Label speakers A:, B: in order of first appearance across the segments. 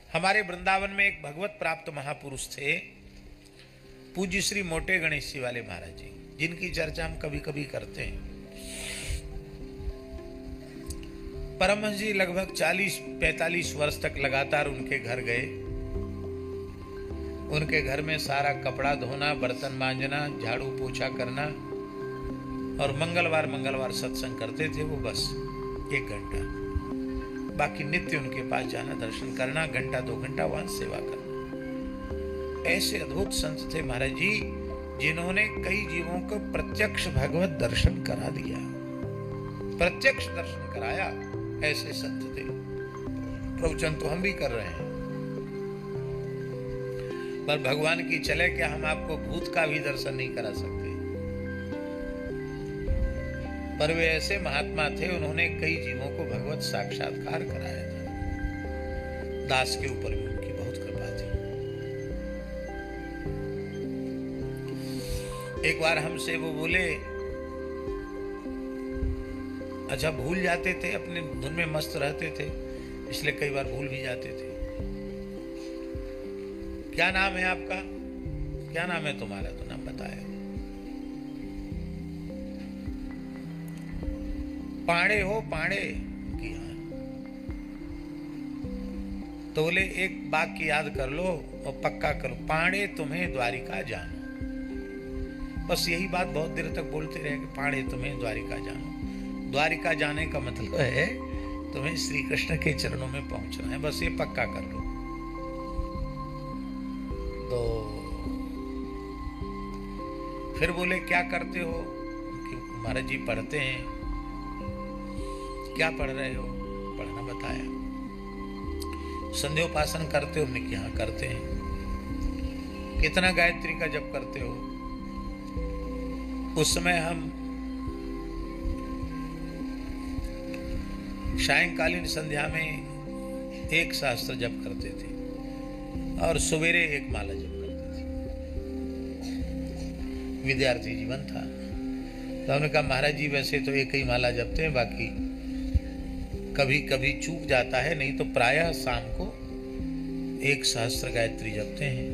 A: हमारे वृंदावन में एक भगवत प्राप्त महापुरुष थे, पूज्य श्री मोटे गणेश जी वाले महाराज जी, जिनकी चर्चा हम कभी कभी करते हैं। परमहंस जी लगभग 40-45 वर्ष तक लगातार उनके घर गए। उनके घर में सारा कपड़ा धोना, बर्तन मांजना, झाड़ू पोछा करना, और मंगलवार सत्संग करते थे वो, बस 1 घंटा। बाकी नित्य उनके पास जाना, दर्शन करना, घंटा 2 घंटा वहां सेवा करना। ऐसे अद्भुत संत थे महाराज जी, जिन्होंने कई जीवों को प्रत्यक्ष भगवत दर्शन करा दिया, प्रत्यक्ष दर्शन कराया। ऐसे संत थे। प्रवचन तो हम भी कर रहे हैं, पर भगवान की चले क्या हम आपको भूत का भी दर्शन नहीं करा सकते। पर वे ऐसे महात्मा थे, उन्होंने कई जीवों को भगवत साक्षात्कार कराया था। दास के ऊपर भी उनकी बहुत कृपा थी। एक बार हमसे वो बोले, अच्छा भूल जाते थे, अपने धुन में मस्त रहते थे, इसलिए कई बार भूल भी जाते थे। क्या नाम है आपका? क्या नाम है तुम्हारा? तो नाम बताया। पांडे हो? पांडे की हाँ। तो बोले एक वाक्य याद कर लो और पक्का करो, पांडे तुम्हें द्वारिका जानो। बस यही बात बहुत देर तक बोलते रहे कि पांडे तुम्हें द्वारिका जानो। द्वारिका जाने का मतलब है तुम्हें श्री कृष्ण के चरणों में पहुंचना है, बस ये पक्का कर लो। तो फिर बोले क्या करते हो? महाराज जी पढ़ते हैं। क्या पढ़ रहे हो? पढ़ना बताया। संध्योपासन करते हो? हमने कि हाँ करते हैं। कितना गायत्री का जप करते हो? उस समय हम सायंकालीन संध्या में 1 सहस्त्र जप करते थे और सवेरे 1 माला जप करते थे। विद्यार्थी जीवन था। तो हमने कहा महाराज जी वैसे तो 1 ही माला जपते हैं, बाकी कभी कभी चूक जाता है, नहीं तो प्रायः शाम को 1 सहस्त्र गायत्री जपते हैं।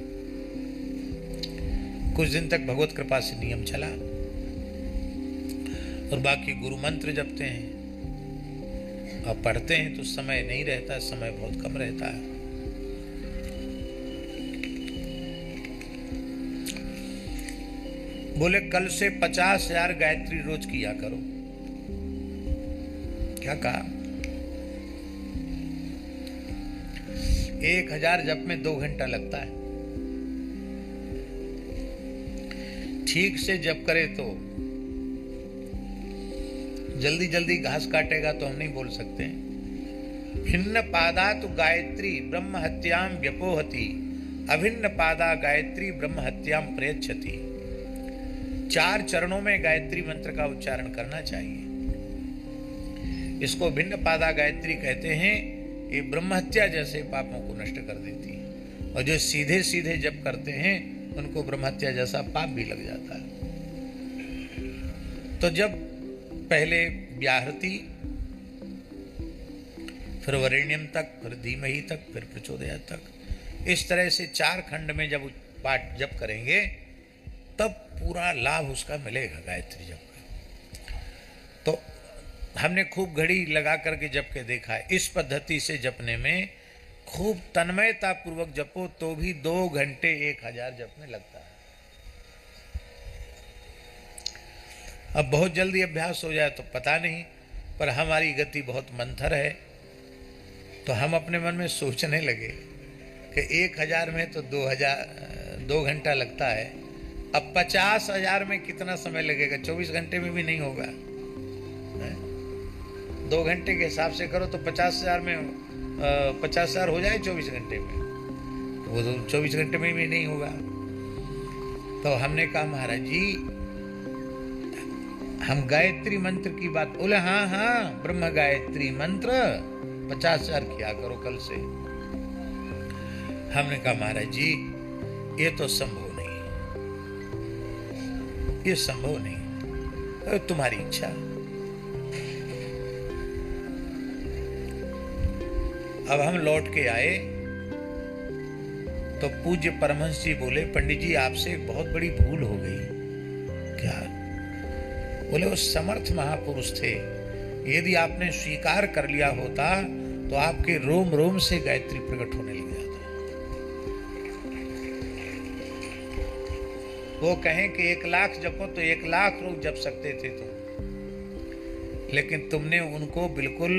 A: कुछ दिन तक भगवत कृपा से नियम चला, और बाकी गुरु मंत्र जपते हैं। अब पढ़ते हैं तो समय नहीं रहता, समय बहुत कम रहता है। बोले कल से 50,000 गायत्री रोज किया करो। क्या कहा? 1000 जप में 2 घंटा लगता है। ठीक से जप करे तो, जल्दी जल्दी घास काटेगा तो हम नहीं बोल सकते। भिन्न पादा तो गायत्री ब्रह्म हत्याम व्यपोहति, अभिन्न पादा गायत्री ब्रह्म हत्याम प्रयच्छति। 4 चरणों में गायत्री मंत्र का उच्चारण करना चाहिए। इसको भिन्न पादा गायत्री कहते हैं। ये ब्रह्म हत्या जैसे पापों को नष्ट कर देती है, और जो सीधे सीधे जप करते हैं उनको ब्रह्म हत्या जैसा पाप भी लग जाता है। तो जब पहले व्याहृति, फिर वरेण्यम तक, फिर धीमहि तक, फिर प्रचोदया तक, इस तरह से 4 खंड में जब पाठ जप करेंगे तब पूरा लाभ उसका मिलेगा गायत्री जप का। तो हमने खूब घड़ी लगा करके जप के देखा है। इस पद्धति से जपने में खूब तन्मयता पूर्वक जपो तो भी 2 घंटे 1000 जप में लगता है। अब बहुत जल्दी अभ्यास हो जाए तो पता नहीं, पर हमारी गति बहुत मंथर है, तो हम अपने मन में सोचने लगे कि 1000 में तो 2 घंटा लगता है। अब 50,000 में कितना समय लगेगा? 24 घंटे में भी नहीं होगा। 2 घंटे के हिसाब से करो तो 50,000 में 50,000 हो जाए 24 घंटे में, तो वो तो 24 घंटे में भी नहीं होगा। तो हमने कहा महाराज जी हम गायत्री मंत्र की बात बोले, हाँ हाँ ब्रह्म गायत्री मंत्र 50,000 किया करो कल से। हमने कहा महाराज जी ये तो संभव नहीं, ये संभव नहीं, तो तुम्हारी इच्छा। अब हम लौट के आए तो पूज्य परमहंस जी बोले, पंडित जी आपसे एक बहुत बड़ी भूल हो गई। क्या? बोले वो समर्थ महापुरुष थे, यदि आपने स्वीकार कर लिया होता तो आपके रोम रोम से गायत्री प्रकट होने लग जाता। वो कहें कि 1,00,000 जपो तो 1,00,000 लोग जप सकते थे तुम, लेकिन तुमने उनको बिल्कुल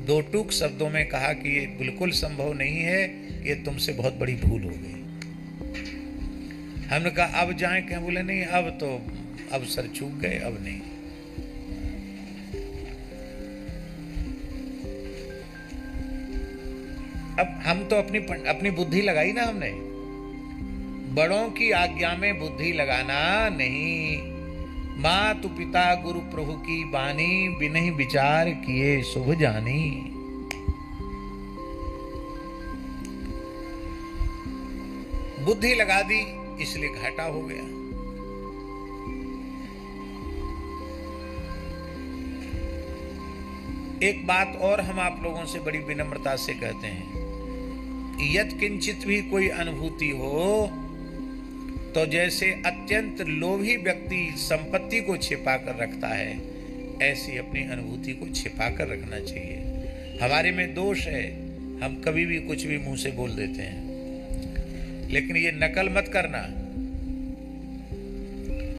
A: 2 टूक शब्दों में कहा कि ये बिल्कुल संभव नहीं है, ये तुमसे बहुत बड़ी भूल हो गई। हमने कहा अब जाएं क्या? बोले नहीं, अब सर चूक गए, अब नहीं। अब हम तो अपनी बुद्धि लगाई ना हमने। बड़ों की आज्ञा में बुद्धि लगाना नहीं। मातु पिता गुरु प्रभु की बानी, बिनहि विचार किए शुभ जानी। बुद्धि लगा दी इसलिए घाटा हो गया। एक बात और हम आप लोगों से बड़ी विनम्रता से कहते हैं, यत् किंचित भी कोई अनुभूति हो तो जैसे अत्यंत लोभी व्यक्ति संपत्ति को छिपा कर रखता है, ऐसी अपनी अनुभूति को छिपा कर रखना चाहिए। हमारे में दोष है, हम कभी भी कुछ भी मुंह से बोल देते हैं, लेकिन ये नकल मत करना